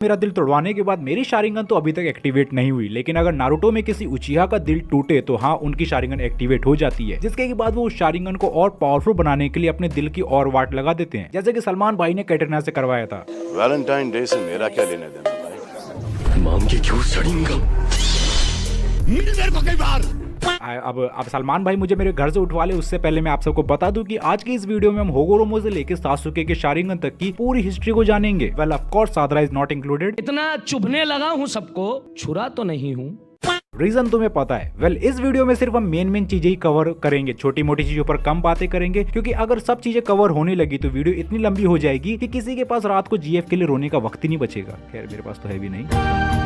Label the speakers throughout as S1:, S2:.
S1: मेरा दिल तोड़वाने के बाद मेरी शारिंगन तो अभी तक एक्टिवेट नहीं हुई, लेकिन अगर नारुतो में किसी उचिहा का दिल टूटे तो हाँ उनकी शारिंगन एक्टिवेट हो जाती है, जिसके बाद वो उस शारिंगन को और पावरफुल बनाने के लिए अपने दिल की और वाट लगा देते हैं, जैसे कि सलमान भाई ने कैटरीना से करवाया था।
S2: वैलेंटाइन डे से मेरा क्या लेने देना भाई?
S3: मांगे क्यों शारिंगन मिल मेरे को कई बार।
S1: अब सलमान भाई मुझे मेरे घर से उठवा ले, उससे पहले मैं आप सबको बता दूं कि आज की इस वीडियो में हम होगोरोमो से लेकर सासुके के शारिंगन तक की पूरी हिस्ट्री को जानेंगे। Well of course Sadra is not included.
S4: इतना चुभने लगा हूँ सबको, छुरा तो नहीं हूँ।
S1: रीजन तुम्हें पता है। वेल इस वीडियो में सिर्फ हम मेन चीजें ही कवर करेंगे, छोटी मोटी चीजों पर कम बातें करेंगे, क्योंकि अगर सब चीजें कवर होने लगी तो वीडियो इतनी लंबी हो जाएगी कि किसी के पास रात को जीएफ के लिए रोने का वक्त ही नहीं बचेगा। खैर मेरे पास तो है भी नहीं।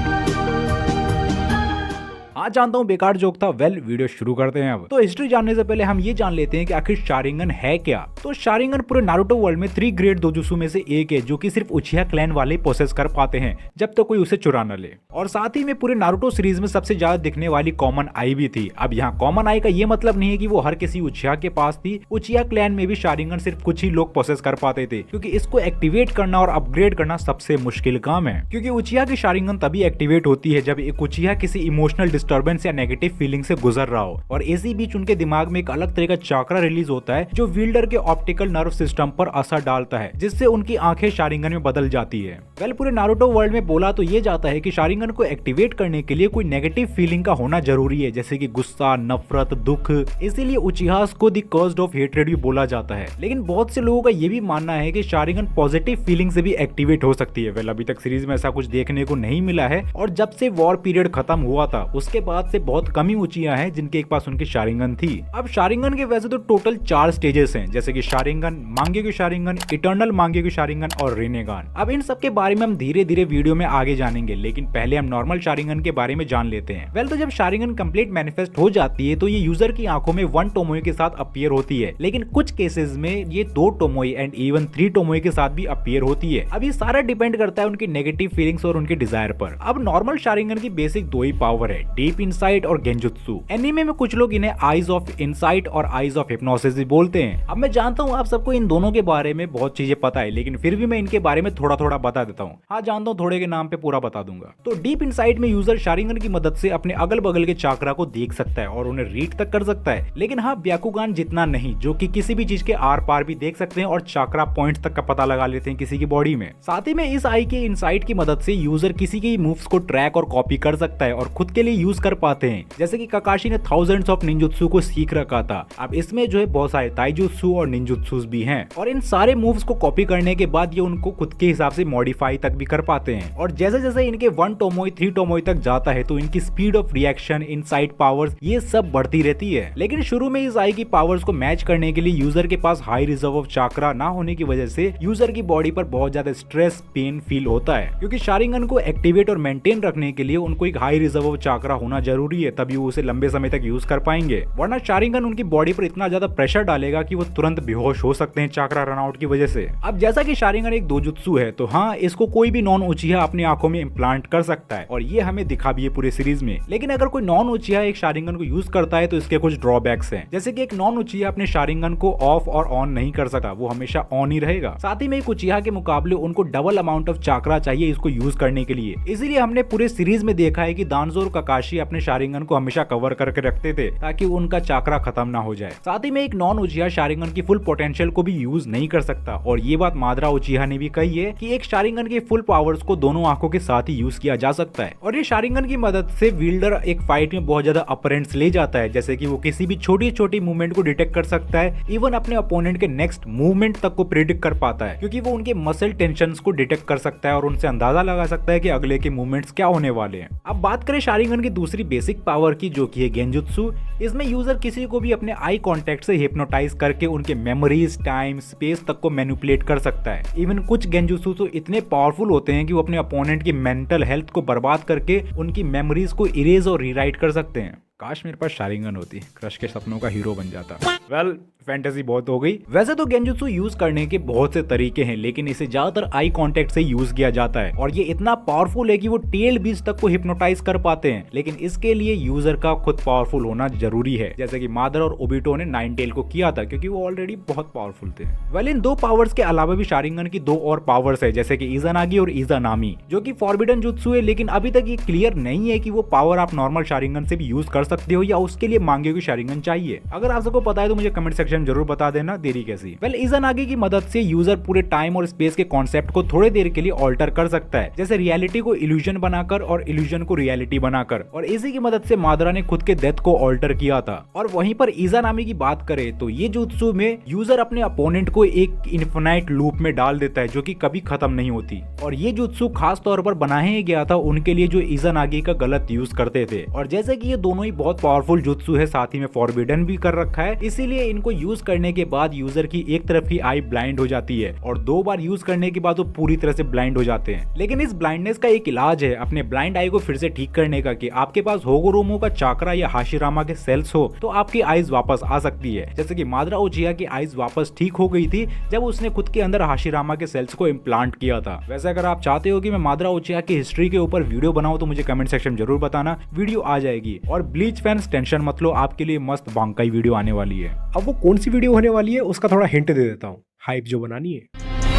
S1: आज जानता हूँ बेकार जोक था। वेल वीडियो शुरू करते हैं। अब तो हिस्ट्री जानने से पहले हम ये जान लेते हैं कि आखिर शारिंगन है क्या। तो शारिंगन पूरे नारुतो वर्ल्ड में 3 ग्रेट डोजुत्सु में से एक है, जो कि सिर्फ उचिहा क्लैन वाले प्रोसेस कर पाते हैं जब तक कोई उसे चुरा न ले। और साथ ही में पूरे नारुतो सीरीज में सबसे ज्यादा दिखने वाली कॉमन आई भी थी। अब यहाँ कॉमन आई का ये मतलब नहीं है कि वो हर किसी उचिहा के पास थी। उचिहा क्लैन में भी शारिंगन सिर्फ कुछ ही लोग प्रोसेस कर पाते थे, क्योंकि इसको एक्टिवेट करना और अपग्रेड करना सबसे मुश्किल काम है। क्योंकि उचिहा की शारिंगन तभी एक्टिवेट होती है जब एक उचिहा किसी इमोशनल डिस्टर्बेंस या नेगेटिव फीलिंग से गुजर रहा हो, और इसी बीच उनके दिमाग में एक अलग तरह का चाकरा रिलीज होता है जो विल्डर के ऑप्टिकल नर्व सिस्टम पर असर डालता है, जिससे उनकी आंखें शारिंगन में बदल जाती है। वेल पूरे नारुतो वर्ल्ड में बोला तो ये जाता है कि शारिंगन को एक्टिवेट करने के लिए कोई नेगेटिव फीलिंग का होना जरूरी है, जैसे कि गुस्सा, नफरत, दुख। इसीलिए उचिहास को द कर्स्ड ऑफ हेट्रेड भी बोला जाता है। लेकिन बहुत से लोगों का ये भी मानना है कि शारिंगन पॉजिटिव फीलिंग से भी एक्टिवेट हो सकती है। वेल अभी तक सीरीज में ऐसा कुछ देखने को नहीं मिला है, और जब से वॉर पीरियड खत्म हुआ था उसके बाद से बहुत कम ही उचिहा हैं जिनके एक पास उनकी शारिंगन थी। अब शारिंगन के वैसे तो टोटल 4 स्टेजेस हैं, जैसे कि शारिंगन, मांगेक्यू शारिंगन, इटर्नल मांगेक्यू शारिंगन और रिनेगान। अब इन सब के बारे में हम धीरे धीरे वीडियो में आगे जानेंगे, लेकिन पहले हम नॉर्मल शारिंगन के बारे में जान लेते हैं। वेल तो जब शारिंगन कंप्लीट मैनिफेस्ट हो जाती है तो ये यूजर की आंखों में 1 टोमोई के साथ अपीयर होती है, लेकिन कुछ केसेस में ये 2 टोमोई एंड इवन 3 टोमोई के साथ भी अपीयर होती है। अब ये सारा डिपेंड करता है उनकी नेगेटिव फीलिंग्स और उनके डिजायर पर। अब नॉर्मल शारिंगन की बेसिक 2 ही पावर है, डीप इनसाइट और गेंजुत्सु। एनीमे में कुछ लोग इन्हें आईज ऑफ इनसाइट और आईज ऑफ हिप्नोसिस भी बोलते हैं। अब मैं जानता हूँ आप सबको इन दोनों के बारे में बहुत चीजें पता है, लेकिन फिर भी मैं इनके बारे में थोड़ा थोड़ा बता देता हूँ। हाँ जानता हूँ थोड़े के नाम पे पूरा बता दूंगा। तो डीप इनसाइट में यूजर शारिंगन की मदद से अपने अगल बगल के चाकरा को देख सकता है और उन्हें रीड तक कर सकता है, लेकिन हाँ ब्याकुगान जितना नहीं, जो कि किसी भी चीज के आर पार भी देख सकते हैं और चाकरा पॉइंट तक का पता लगा लेते हैं किसी की बॉडी में। साथ ही में इस आई के इनसाइट की मदद से यूजर किसी के मूव्स को ट्रैक और कॉपी कर सकता है और खुद के लिए यूज कर पाते हैं, जैसे कि काकाशी ने थाउजेंड्स ऑफ निंजुत्सु को सीख रखा था। अब इसमें जो है बहुत सारे ताइजुत्सु और निंजुत्सु भी हैं, और इन सारे मूव्स को कॉपी करने के बाद ये उनको खुद के हिसाब से मॉडिफाई तक भी कर पाते हैं। और जैसे जैसे इनके 1 टोमोई 3 टोमोई तक जाता है तो इनकी speed of reaction, insight powers ये सब बढ़ती रहती है। लेकिन शुरू में इस आई की पावर्स को मैच करने के लिए यूजर के पास हाई रिजर्व ऑफ चाकरा ना होने की वजह से यूजर की बॉडी पर बहुत ज्यादा स्ट्रेस, पेन फील होता है, क्योंकि शारिंगन को एक्टिवेट और मेंटेन रखने के लिए उनको एक हाई रिजर्व ऑफ चाकरा होना जरूरी है, तभी वो उसे लंबे समय तक यूज कर पाएंगे। वरना शारिंगन उनकी बॉडी पर इतना ज्यादा प्रेशर डालेगा कि वो तुरंत बेहोश हो सकते हैं चाकरा रन आउट की वजह से। अब जैसा कि शारिंगन एक डोजुत्सु है, तो हाँ इसको कोई भी नॉन उचिहा अपनी आंखों में इम्प्लांट कर सकता है, और ये हमें दिखा भी है पूरे सीरीज में। लेकिन अगर कोई नॉन उचिहा एक शारिंगन को यूज करता है तो इसके कुछ ड्रॉबैक्स हैं, जैसे कि एक नॉन उचिहा अपने शारिंगन को ऑफ और ऑन नहीं कर सकता, वो हमेशा ऑन ही रहेगा। साथ ही में एक उचिहा के मुकाबले उनको डबल अमाउंट ऑफ चाकरा चाहिए इसको यूज करने के लिए। इसीलिए हमने पूरे सीरीज में देखा है कि दानजो और काकाशी अपने शारिंगन को हमेशा कवर करके रखते थे ताकि उनका चाकरा खत्म ना हो जाए। साथ ही में एक नॉन उचिहा शारिंगन की फुल पोटेंशियल को भी यूज नहीं कर सकता, और ये बात मादरा उचिहा ने भी कही है कि एक शारिंगन के फुल पावर्स को दोनों आंखों के साथ ही यूज किया जा सकता है। और ये शारिंगन की मदद से विल्डर एक फाइट में बहुत ज्यादा अपरेंट्स ले जाता है, जैसे कि वो किसी भी छोटी छोटी मूवमेंट को डिटेक्ट कर सकता है, इवन अपने अपोनेंट के नेक्स्ट मूवमेंट तक को प्रेडिक्ट कर पाता है, क्योंकि वो उनके मसल टेंशंस को डिटेक्ट कर सकता है और उनसे अंदाजा लगा सकता है कि अगले के मूवमेंट्स क्या होने वाले हैं। अब बात करें शारिंगन की दूसरी बेसिक पावर की, जो कि है गेंजुत्सु। इसमें यूजर किसी को भी अपने आई कांटेक्ट से हिप्नोटाइज करके उनके मेमोरीज, टाइम, स्पेस तक को मैनिपुलेट कर सकता है। इवन कुछ गेंजुत्सु तो इतने पावरफुल होते हैं कि वो अपने अपोनेंट की मेंटल हेल्थ को बर्बाद करके उनकी मेमोरीज को इरेज और रीराइट कर सकते हैं। काश मेरे पास शारिंगन होती, क्रश के सपनों का हीरो बन जाता। वेल फैंटेसी बहुत हो गई। वैसे तो गेंजुत्सु यूज करने के बहुत से तरीके हैं, लेकिन इसे ज्यादातर आई कांटेक्ट से यूज किया जाता है और ये इतना पावरफुल है कि वो टेल बीस्ट तक को हिप्नोटाइज कर पाते हैं, लेकिन इसके लिए यूजर का खुद पावरफुल होना जरूरी है, जैसे कि मादर और ओबिटो ने नाइन टेल को किया था क्योंकि वो ऑलरेडी बहुत पावरफुल थे। वेल इन दो पावर्स के अलावा भी शारिंगन की दो और पावर्स है, जैसे कि इज़ानागी और इज़ानामी, जो कि फॉरबिडन जुत्सु है, लेकिन अभी तक ये क्लियर नहीं है कि वो पावर आप नॉर्मल शारिंगन से भी यूज कर सकते हो या उसके लिए मांगेक्यू शारिंगन चाहिए। अगर आप सबको पता है तो मुझे कमेंट सेक्शन में जरूर बता देना, देरी कैसी। वेल इज़ानागी की मदद से यूजर पूरे टाइम और स्पेस के कॉन्सेप्ट को थोड़े देर के लिए ऑल्टर कर सकता है, जैसे रियलिटी को इल्यूजन बनाकर और इल्यूजन को रियलिटी बनाकर, और इसी की मदद से मादरा ने खुद के डेथ को ऑल्टर किया था। और वहीं पर इज़ानामी की बात करें तो ये जुत्सु में यूजर अपने अपोनेंट को एक इन्फिनाइट लूप में डाल देता है जो कि कभी खत्म नहीं होती, और ये जुत्सु खास तौर पर बनाया ही गया था उनके लिए जो इज़ानागी का गलत यूज करते थे। और जैसे कि ये दोनों ही बहुत पावरफुल जुत्सु है, साथ ही में फॉरबिडन भी कर रखा है, इसीलिए इनको यूज करने के बाद यूजर की एक तरफ की आई ब्लाइंड हो जाती है और दो बार यूज करने के बाद वो पूरी तरह से ब्लाइंड हो जाते हैं। लेकिन इस ब्लाइंडनेस का एक इलाज है अपने ब्लाइंड आई को फिर से ठीक करने का, कि आपके पास होगोरोमो का चाकरा या हाशिरामा के सेल्स हो तो आपकी आईज वापस आ सकती है, जैसे कि मादरा उचिहा की आईज वापस ठीक हो गई थी जब उसने खुद के अंदर हाशिरामा के सेल्स को इम्प्लांट किया था। वैसे अगर आप चाहते हो कि मैं मादरा उचिहा की हिस्ट्री के ऊपर वीडियो बनाऊं तो मुझे कमेंट सेक्शन में जरूर बताना, वीडियो आ जाएगी। और ब्लीच फैंस टेंशन मत लो, आपके लिए मस्त बांकाई वीडियो आने वाली है।
S5: अब वो कौन सी वीडियो होने वाली है उसका थोड़ा हिंट दे देता हूँ, हाइप जो बनानी है।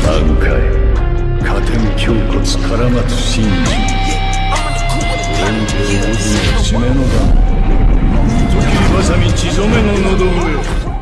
S3: 段階加点胸骨からまつ真珠全米の締めの段糸切りばさみ血染めの喉上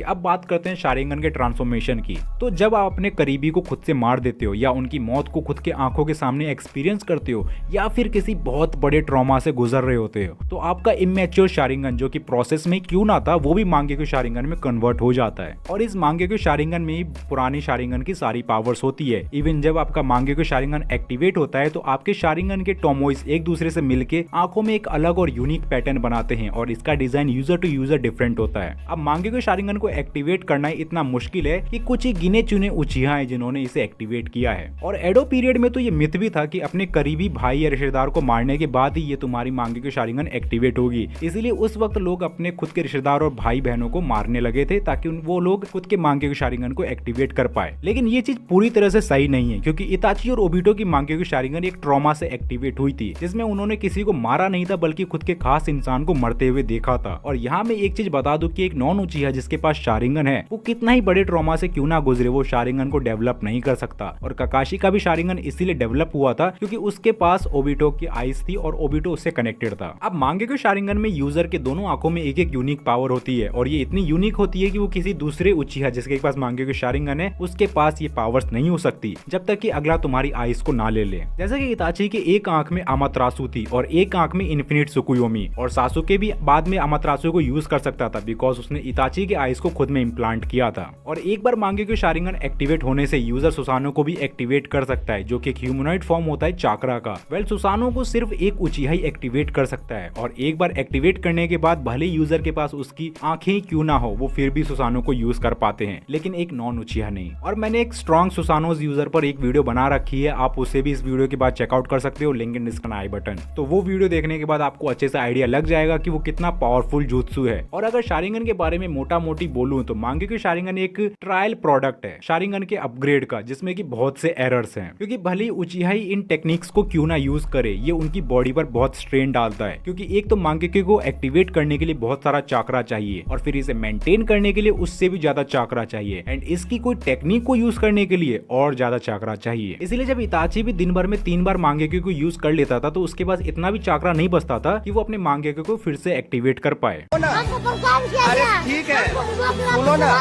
S1: अब बात करते हैं शारिंगन के ट्रांसफॉर्मेशन की। तो जब आप अपने करीबी को खुद से मार देते हो या उनकी मौत को खुद के आंखों के सामने एक्सपीरियंस करते हो या फिर किसी बहुत बड़े ट्रॉमा से गुजर रहे होते हो तो आपका इमेच्योर शारिंगन जो कि प्रोसेस में क्यों ना था वो भी मांगेक्यू शारिंगन में कन्वर्ट हो जाता है। और इस मांगेक्यू शारिंगन में ही पुरानी शारिंगन की सारी पावर्स होती है। इवन जब आपका मांगेक्यू शारिंगन एक्टिवेट होता है तो आपके शारिंगन के टोमोइस एक दूसरे से मिलकर आंखों में एक अलग और यूनिक पैटर्न बनाते हैं और इसका design user to user different होता है। अब मांगेक्यू शारिंगन को एक्टिवेट करना इतना मुश्किल है कि कुछ ही गिने चुने उचिहा हैं जिन्होंने इसे एक्टिवेट किया है। और एडो पीरियड में तो ये मिथ भी था कि अपने करीबी भाई या रिश्तेदार को मारने के बाद ही ये तुम्हारी मांगेक्यू शारिंगन एक्टिवेट होगी, इसलिए उस वक्त लोग अपने खुद के रिश्तेदार और भाई बहनों को मारने लगे थे ताकि वो लोग खुद के मांगेक्यू शारिंगन को एक्टिवेट कर पाए। लेकिन ये चीज पूरी तरह से सही नहीं है क्योंकि इताची और ओबिटो की मांगेक्यू शारिंगन एक ट्रॉमा से एक्टिवेट हुई थी जिसमें उन्होंने किसी को मारा नहीं था बल्कि खुद के खास इंसान को मरते हुए देखा था। और यहाँ मैं एक चीज बता दूं कि एक नॉन उचिहा जिसके पास शारिंगन है वो कितना ही बड़े ट्रॉमा से क्यों ना गुजरे वो शारिंगन को डेवलप नहीं कर सकता। और ककाशी का भी शारिंगन इसीलिए डेवलप हुआ था क्योंकि उसके पास ओबिटो की आइज थी और ओबिटो उससे कनेक्टेड था। अब मांगेक्यू शारिंगन में यूजर के दोनों आंखों में एक एक यूनिक पावर होती है और ये इतनी यूनिक होती है कि वो किसी दूसरे उचिहा जिसके पास मांगेक्यू शारिंगन है उसके पास ये पावर्स नहीं हो सकती जब तक कि अगला तुम्हारी आइज को ना ले ले। जैसे कि इताची के एक आंख में अमातरासु थी और एक आंख में इन्फिनिट सुकुयोमी, और सासुके भी बाद में अमातरासु को यूज कर सकता था बिकॉज उसने इताची के आइज को खुद में इम्प्लांट किया था। और एक बार मांगेक्यू शारिंगन एक्टिवेट होने से यूजर सुसानो को भी एक्टिवेट कर सकता है जो कि एक ह्यूमनॉइड फॉर्म होता है चाकरा का। वेल सुसानो को सिर्फ एक उचिहा ही एक्टिवेट कर सकता है और एक बार एक्टिवेट करने के बाद भले यूजर के पास उसकी आंखें क्यों ना हो वो फिर भी सुसानो को यूज कर पाते हैं, लेकिन एक नॉन उचिहा नहीं। और मैंने एक स्ट्रॉन्ग सुसानोज यूजर पर एक वीडियो बना रखी है, आप उसे भी इस वीडियो के बाद चेकआउट कर सकते हो, link in description I button. तो वो वीडियो देखने के बाद आपको अच्छे से आइडिया लग जाएगा कि वो कितना पावरफुल जुत्सु है। और अगर शारिंगन के बारे में मोटा मोटी बोलूं तो मांगेक्यू शारिंगन एक ट्रायल प्रोडक्ट है शारिंगन के अपग्रेड का, जिसमें कि बहुत से एरर्स हैं क्योंकि भले उचिहा ही इन टेक्निक्स को क्यों ना यूज करे ये उनकी बॉडी पर बहुत स्ट्रेन डालता है क्योंकि एक तो मांगेक्यू को एक्टिवेट करने के लिए बहुत सारा चाकरा चाहिए और फिर इसे मेंटेन करने के लिए उससे भी ज्यादा चाकरा चाहिए एंड इसकी कोई टेक्निक को यूज करने के लिए और ज्यादा चाकरा चाहिए। इसलिए जब इताची भी दिन भर में 3 बार मांगेक्यू को यूज कर लेता था तो उसके पास इतना भी चाकरा नहीं बचता था कि वो अपने मांगेक्यू को फिर से एक्टिवेट कर पाए।
S6: अरे ठीक है सुनो ना,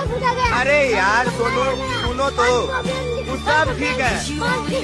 S6: अरे यार सुनो तो सब ठीक है,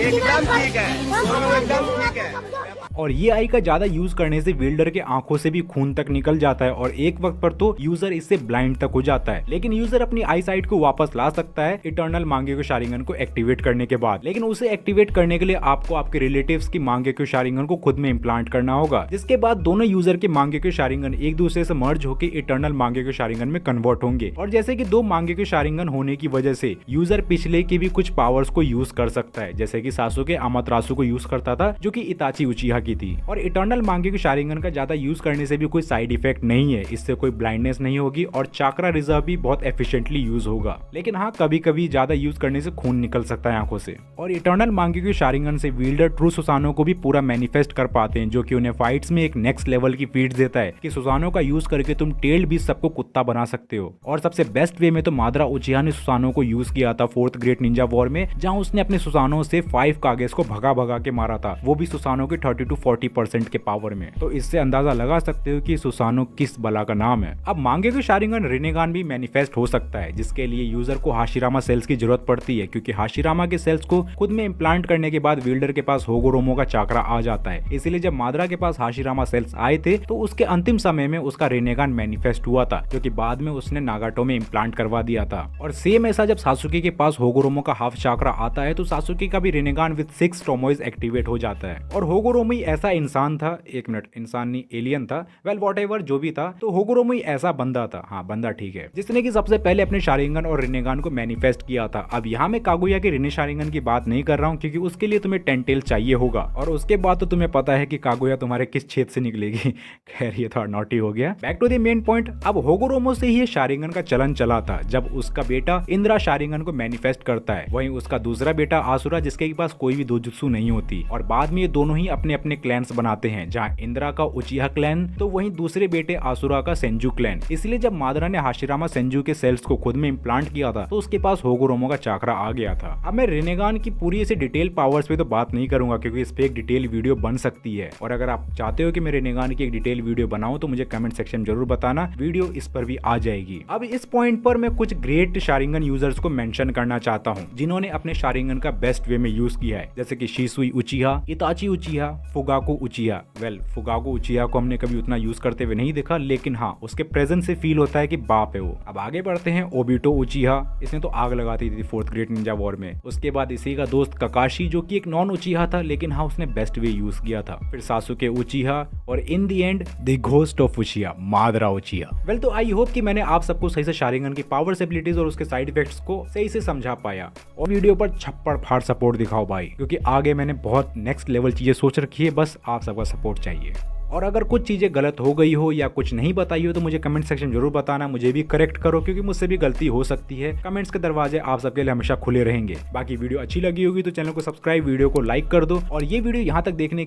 S6: एकदम ठीक है, एकदम ठीक है।
S1: और ये आई का ज्यादा यूज करने से विल्डर के आंखों से भी खून तक निकल जाता है और एक वक्त पर तो यूजर इससे ब्लाइंड तक हो जाता है, लेकिन यूजर अपनी आई साइट को वापस ला सकता है इटर्नल मांगेक्यू शारिंगन को एक्टिवेट करने के बाद। लेकिन उसे एक्टिवेट करने के लिए आपको आपके रिलेटिव्स की मांगेक्यू शारिंगन को खुद में इम्प्लांट करना होगा, जिसके बाद दोनों यूजर के मांगेक्यू शारिंगन एक दूसरे से मर्ज होकर इटर्नल मांगेक्यू शारिंगन में कन्वर्ट होंगे। और जैसे कि 2 मांगेक्यू शारिंगन होने की वजह से यूजर पिछले की भी कुछ पावर्स को यूज कर सकता है, जैसे कि सासुके अमातरासु को यूज करता था जो कि इताची उचिहा की थी। और इटर्नल मांगेक्यू शारिंगन का ज्यादा यूज करने से भी कोई साइड इफेक्ट नहीं है, इससे कोई ब्लाइंडनेस नहीं होगी और चाक्रा रिजर्व भी बहुत एफिशिएंटली यूज होगा। लेकिन हाँ, कभी कभी ज्यादा यूज करने से खून निकल सकता है आंखों से। और इटर्नल मांगेक्यू शारिंगन से विल्डर ट्रू सुसानो को भी पूरा मैनिफेस्ट कर पाते हैं, जो कि उन्हें फाइट्स में एक नेक्स्ट लेवल की फीड्स देता है कि सुसानो का यूज करके तुम टेल्ड भी सबको कुत्ता बना सकते हो। और सबसे बेस्ट वे में तो मादरा उचिहा ने सुसानो को यूज किया था 4th ग्रेट निंजा वॉर में, जहां उसने अपने सुसानो से 5 कागेस को भगा भगा के मारा था, वो भी सुसानो के 30 to 40% के पावर में। तो इससे अंदाजा लगा सकते हो कि सुसानो किस बला का नाम है। अब मांगेक्यू शारिंगन रिनेगान भी मैनिफेस्ट हो सकता है, जिसके लिए यूजर को हाशिरामा सेल्स की जरूरत पड़ती है, क्योंकि हाशिरामा के सेल्स को खुद में इम्प्लांट करने के बाद विल्डर के पास होगोरोमो का चाकरा आ जाता है। इसीलिए जब मादरा के पास हाशिरामा सेल्स आए थे तो उसके अंतिम समय में उसका रेनेगान मैनिफेस्ट हुआ था, जो कि बाद में उसने नागाटो में इम्प्लांट करवा दिया था। और सेम ऐसा जब सासुके के पास होगोरोमो का हाफ चाकरा आता है तो सासुके का भी रेनेगान विद 6 टोमोइज एक्टिवेट हो जाता है। और होगोरोमो ऐसा इंसान था, एक मिनट, इंसान नहीं एलियन था, वेल व्हाटएवर जो भी था, तो होगोरोमो ऐसा बंदा था, हाँ बंदा ठीक है, जिसने कि सबसे पहले अपने शारिंगन और रेनेगान को मैनिफेस्ट किया था। अब यहाँ मैं कागुया के रेने शारिंगन की बात नहीं कर रहा हूँ, क्योंकि उसके लिए तुम्हें 10 टेल चाहिए होगा, और उसके बाद तो तुम्हें पता है कि कागुया तुम्हारे किस छेद से निकलेगी। खैर ये थोड़ा नॉटी हो गया। Back to the main point. अब होगोरोमो से ही शारिंगन का चलन चला था, जब उसका बेटा इंद्रा शारिंगन को मैनिफेस्ट करता है, वहीं उसका दूसरा बेटा आसुरा, जिसके पास कोई भी दोजुत्सु नहीं होती। और बाद में ये दोनों ही अपने अपने क्लैन्स बनाते हैं, जहाँ इंद्रा का उचिहा क्लैन तो वहीं दूसरे बेटे आसुरा का सेंजू क्लैन। इसलिए जब मादरा ने हाशिरामा सेंजू के सेल्स को खुद में इम्प्लांट किया था तो उसके पास होगोरोमो का चाकरा आ गया था। अब मैं रेनेगान की पूरी ऐसे डिटेल पावर्स पे तो बात नहीं करूंगा, क्योंकि इस पे एक डिटेल वीडियो बन सकती है, और अगर आप चाहते हो कि मैं रेनेगान की एक डिटेल वीडियो बनाऊं तो मुझे कमेंट सेक्शन जरूर बताना, वीडियो इस पर भी आ जाएगी। अब इस पॉइंट पर मैं कुछ ग्रेट शारिंगन यूजर्स को मेंशन करना चाहता हूं, जिन्होंने अपने शारिंगन का बेस्ट वे में यूज किया है, जैसे कि शिसुई उचिहा, इताची उचिहा, फुगाको उचिहा। वेल फुगाको उचिहा को हमने कभी उतना यूज करते हुए नहीं देखा, लेकिन हाँ उसके प्रेजेंस से फील होता है कि बाप है वो। अब आगे बढ़ते हैं। ओबिटो उचिहा, इसने तो आग लगाती थी 4th ग्रेट निंजा वॉर में। उसके बाद इसी का दोस्त ककाशी, जो कि एक नॉन उचिहा था, लेकिन हाँ उसने बेस्ट वे यूज किया था। फिर सासुके उचिहा, और in the end the ghost of Uchiha, Madara Uchiha. Well तो आई होप कि मैंने आप सबको सही से शारिंगन की पावर्स, एबिलिटीज और उसके साइड इफेक्ट्स को सही से समझा पाया। और वीडियो पर छप्पड़ फाड़ सपोर्ट दिखाओ भाई, क्योंकि आगे मैंने बहुत नेक्स्ट लेवल चीजें सोच रखी है, बस आप सबका सपोर्ट चाहिए। और अगर कुछ चीजें गलत हो गई हो या कुछ नहीं बताई हो तो मुझे कमेंट सेक्शन जरूर बताना, मुझे भी करेक्ट करो, क्योंकि मुझसे भी गलती हो सकती है। कमेंट्स के दरवाजे आप सबके लिए हमेशा खुले रहेंगे। बाकी वीडियो अच्छी लगी होगी तो चैनल को सब्सक्राइब, वीडियो को लाइक कर दो, और ये वीडियो यहाँ तक देखने